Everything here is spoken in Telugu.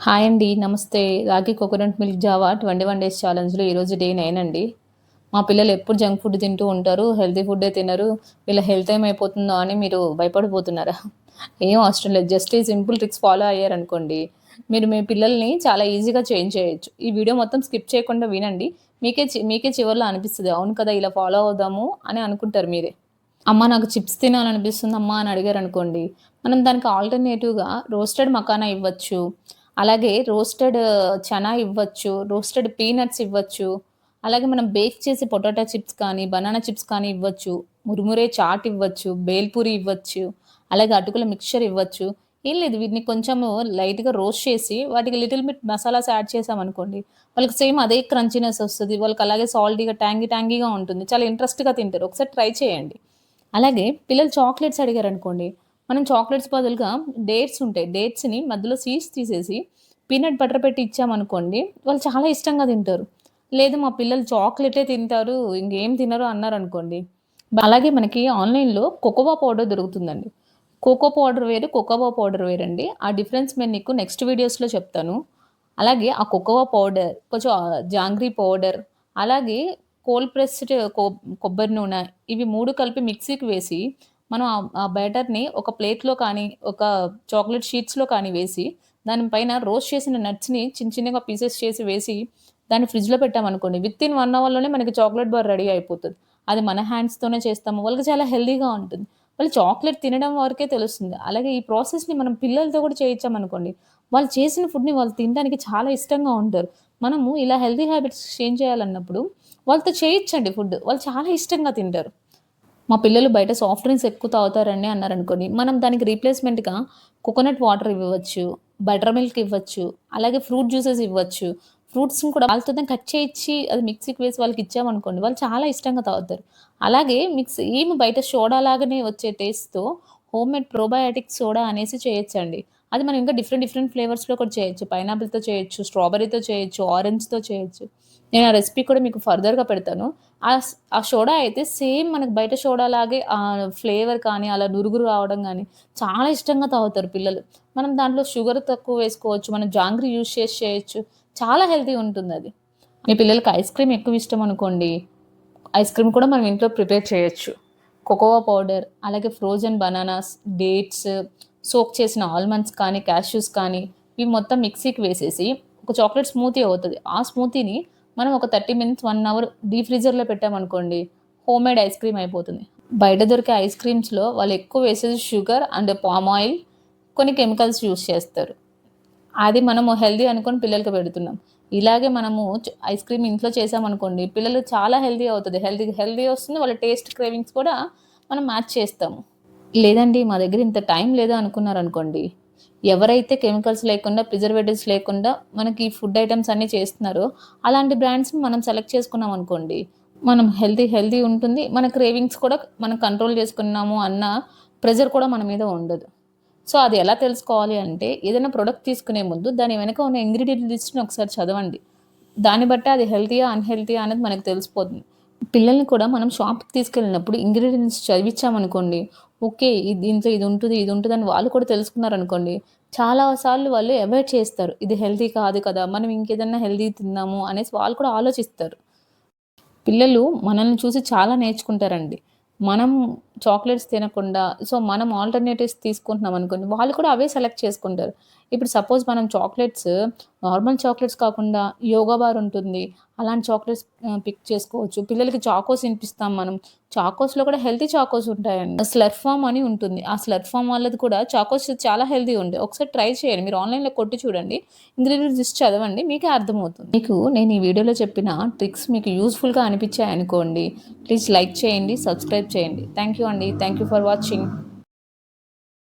హాయ్ అండి. నమస్తే. రాగి కోకోనట్ మిల్క్ జావా 21 డేస్ ఛాలెంజ్‌లో ఈరోజు డే 9 అండి. మా పిల్లలు ఎప్పుడు జంక్ ఫుడ్ తింటూ ఉంటారు. హెల్తీ ఫుడ్డే తినరు. వీళ్ళ హెల్త్ ఏమైపోతుందో అని మీరు భయపడిపోతున్నారా? ఏం అవసరం లేదు. జస్ట్ ఈ సింపుల్ ట్రిక్స్ ఫాలో అయ్యారనుకోండి, మీరు మీ పిల్లల్ని చాలా ఈజీగా చేంజ్ చేయొచ్చు. ఈ వీడియో మొత్తం స్కిప్ చేయకుండా వినండి. మీకే చివర్లో అనిపిస్తది. అవును కదా! ఇలా ఫాలో అవుదాము అని అనుకుంటారు మీరే. అమ్మ నాకు చిప్స్ తినాలనిపిస్తుందమ్మా అని అడిగారనుకోండి, మనం దానికి ఆల్టర్‌నేటివ్‌గా రోస్టెడ్ మకానా ఇవ్వచ్చు. అలాగే రోస్టెడ్ చనా ఇవ్వచ్చు. రోస్టెడ్ పీనట్స్ ఇవ్వచ్చు. అలాగే మనం బేక్ చేసి పొటాటో చిప్స్ కానీ, బనానా చిప్స్ కానీ ఇవ్వచ్చు. మురుమురే చాట్ ఇవ్వచ్చు. బేల్‌పూరి ఇవ్వచ్చు. అలాగే అటుకుల మిక్స్చర్ ఇవ్వచ్చు. ఏం లేదు వీటిని కొంచెము లైట్‌గా రోస్ట్ చేసి వాటికి లిటిల్ బిట్ మసాలాస్ యాడ్ చేశామనుకోండి, వాళ్ళకి సేమ్ అదే క్రంచీనెస్ ఒస్తది. వాళ్ళకి అలాగే సాల్టీగా, ట్యాంగీగా ఉంటుంది. చాలా ఇంట్రెస్ట్‌గా తింటారు. ఒకసారి ట్రై చేయండి. అలాగే పిల్లలు చాక్లేట్స్ అడిగారనుకోండి, మనం చాక్లేట్స్ బదులుగా డేట్స్ ఉంటాయి. డేట్స్‌ని మధ్యలో సీడ్స్ తీసేసి పీనట్ బటర్ పెట్టి ఇచ్చామనుకోండి, వాళ్ళు చాలా ఇష్టంగా తింటారు. లేదు మా పిల్లలు చాక్లేటే తింటారు, ఇంకేం తినరు అన్నారనుకోండి, అలాగే మనకి ఆన్‌లైన్‌లో కోకోవా పౌడర్ దొరుకుతుందండి. కోకో పౌడర్ వేరు, కోకోవా పౌడర్ వేరండి. ఆ డిఫరెన్స్ నేను నీకు నెక్స్ట్ వీడియోస్‌లో చెప్తాను. అలాగే ఆ కోకోవా పౌడర్, కొంచెం జాంగ్రీ పౌడర్, అలాగే కోల్డ్ ప్రెస్డ్ కొబ్బరి నూనె ఇవి 3 కలిపి మిక్సీకి వేసి, మనం ఆ బ్యాటర్‌ని ఒక ప్లేట్‌లో కానీ, ఒక చాక్లేట్ షీట్స్‌లో కానీ వేసి, దాని పైన రోస్ట్ చేసిన నట్స్‌ని చిన్న చిన్నగా పీసెస్ చేసి వేసి, దాన్ని ఫ్రిడ్జ్‌లో పెట్టామనుకోండి, వితిన్ 1 అవర్‌లోనే మనకి చాక్లేట్ బార్ రెడీ అయిపోతది. అది మన హ్యాండ్స్‌తోనే చేస్తాము. వాళ్ళకి చాలా హెల్తీగా ఉంటుంది. వాళ్ళు చాక్లేట్ తినడం వరకే తెలుస్తుంది. అలాగే ఈ ప్రాసెస్‌ని మనం పిల్లలతో కూడా చేయించామనుకోండి, వాళ్ళు చేసిన ఫుడ్‌ని వాళ్ళు తినడానికి చాలా ఇష్టంగా ఉంటారు. మనము ఇలా హెల్తీ హ్యాబిట్స్ చేంజ్ చేయాలన్నప్పుడు వాళ్ళతో చేయిచ్చండి ఫుడ్. వాళ్ళు చాలా ఇష్టంగా తింటారు. మా పిల్లలు బయట సాఫ్ట్ డ్రింక్స్ ఎక్కువ తాగుతారండి అన్నారనుకోండి, మనం దానికి రీప్లేస్‌మెంట్‌గా కోకోనట్ వాటర్ ఇవ్వవచ్చు, బటర్ మిల్క్ ఇవ్వచ్చు, అలాగే ఫ్రూట్ జ్యూసెస్ ఇవ్వచ్చు. ఫ్రూట్స్‌ని కూడా వాళ్ళతోనే కట్ చేయించి అది మిక్సీకి వేసి వాళ్ళకిచ్చామనుకోండి, వాళ్ళు చాలా ఇష్టంగా తాగుతారు. అలాగే మీకు సేమ్ బయట సోడా లాగానే వచ్చే టేస్ట్‌తో హోమ్‌మేడ్ ప్రోబయోటిక్ సోడా అనేసి చేయొచ్చండి. అది మనం ఇంకా డిఫరెంట్ ఫ్లేవర్స్‌లో కూడా చేయొచ్చు. పైనాపిల్‌తో చేయొచ్చు, స్ట్రాబెర్రీతో చేయొచ్చు, ఆరెంజ్‌తో చేయొచ్చు. నేను ఆ రెసిపీ కూడా మీకు ఫర్దర్‌గా పెడతాను. ఆ సోడా అయితే సేమ్ మనకు బయట సోడా లాగే ఫ్లేవర్ కానీ, అలా నురుగు రావడం గానీ, చాలా ఇష్టంగా తాగుతారు పిల్లలు. మనం దాంట్లో షుగర్ తక్కువ వేసుకోవచ్చు. మనం జాంగ్రీ యూజ్ చేసి చేయొచ్చు. చాలా హెల్తీ ఉంటుందది. మీ పిల్లలకి ఐస్ క్రీమ్ ఎక్కువ ఇష్టమనుకోండి, ఐస్ క్రీమ్ కూడా మనం ఇంట్లో ప్రిపేర్ చేయొచ్చు. కోకోవా పౌడర్, అలాగే ఫ్రోజన్ బనానాస్, డేట్స్, సోక్ చేసిన ఆల్మండ్స్ కానీ, కాష్యూస్ కానీ, ఇవి మొత్తం మిక్సీకి వేసేసి ఒక చాక్లేట్ స్మూతీ అవుతది. ఆ స్మూతీని మనం ఒక 30 మినిట్స్, 1 అవర్ డీప్ ఫ్రీజర్‌లో పెట్టామనుకోండి, హోమ్‌మేడ్ ఐస్ క్రీమ్ అయిపోతుంది. బయట దొరికే ఐస్ క్రీమ్స్‌లో వాళ్ళు ఎక్కువ వేసేది షుగర్ అండ్ పామ్ ఆయిల్, కొన్ని కెమికల్స్ యూజ్ చేస్తారు. అది మనము హెల్తీ అనుకోని పిల్లలకి పెడుతున్నాం. ఇలాగే మనము ఐస్ క్రీమ్ ఇంట్లో చేసామనుకోండి, పిల్లలు చాలా హెల్తీ అవుతది. హెల్తీ వస్తుంది. వాళ్ళ టేస్ట్ క్రేవింగ్స్ కూడా మనం మ్యాచ్ చేస్తాము. లేదండి మా దగ్గర ఇంత టైం లేదు అనుకున్నారనుకోండి, ఎవరైతే కెమికల్స్ లేకుండా, ప్రిజర్వేటివ్స్ లేకుండా మనకి ఫుడ్ ఐటెమ్స్ అన్నీ చేస్తున్నారో, అలాంటి బ్రాండ్స్‌ని మనం సెలెక్ట్ చేసుకున్నామనుకోండి, మనం హెల్తీ ఉంటుంది. మన క్రేవింగ్స్ కూడా మనం కంట్రోల్ చేసుకున్నాము అన్న ప్రెషర్ కూడా మన మీద ఉండదు. సో, అది ఎలా తెలుసుకోవాలి అంటే, ఏదైనా ప్రొడక్ట్ తీసుకునే ముందు దాని వెనక ఉన్న ఇంగ్రీడియెంట్ లిస్ట్‌ని ఒకసారి చదవండి. దాన్ని బట్టి అది హెల్తీయా, అన్‌హెల్తీయా అనేది మనకు తెలిసిపోతుంది. పిల్లల్ని కూడా మనం షాప్‌కి తీసుకెళ్ళినప్పుడు ఇంగ్రీడియెంట్స్ చదివిచ్చామనుకోండి, ఓకే. దీంట్లో ఇది ఉంటదని వాళ్ళు కూడా తెలుసుకున్నారనుకోండి, చాలా సార్లు వాళ్ళు అవాయిడ్ చేస్తారు. ఇది హెల్తీ కాదు కదా! మనం ఇంకేదన్నా హెల్తీ తిందాము అనేసి వాళ్ళు కూడా ఆలోచిస్తారు. పిల్లలు మనల్ని చూసి చాలా నేర్చుకుంటారండి. మనం చాక్లేట్స్ తినకుండా మనం ఆల్టర్‌నేటివ్స్ తీసుకుంటున్నామనుకోండి, వాళ్ళు కూడా అవే సెలెక్ట్ చేసుకుంటారు. ఇప్పుడు సపోజ్ మనం చాక్లేట్స్ నార్మల్ చాక్లేట్స్ కాకుండా యోగా బార్ ఉంటుంది. అలాంటి చాక్లేట్స్ పిక్ చేసుకోవచ్చు. పిల్లలకి చాకోస్ తినిపిస్తాం మనం. చాకోస్‌లో కూడా హెల్తీ చాకోస్ ఉంటాయండి. స్లర్ప్ ఫార్మ్ అని ఉంటుంది. ఆ స్లర్ప్ ఫార్మ్ వాళ్ళది కూడా చాకోస్ చాలా హెల్తీ ఉంటాయి. ఒకసారి ట్రై చేయండి. మీరు ఆన్‌లైన్‌లో కొట్టి చూడండి. ఇంగ్రీడియెంట్స్ లిస్ట్ చదవండి. మీకే అర్థమవుతుంది. మీకు నేను ఈ వీడియోలో చెప్పిన ట్రిక్స్ మీకు యూజ్‌ఫుల్‌గా అనిపించాయనుకోండి, ప్లీజ్ లైక్ చేయండి, సబ్స్క్రైబ్ చేయండి. థాంక్ యూ అండి. Thank you for watching.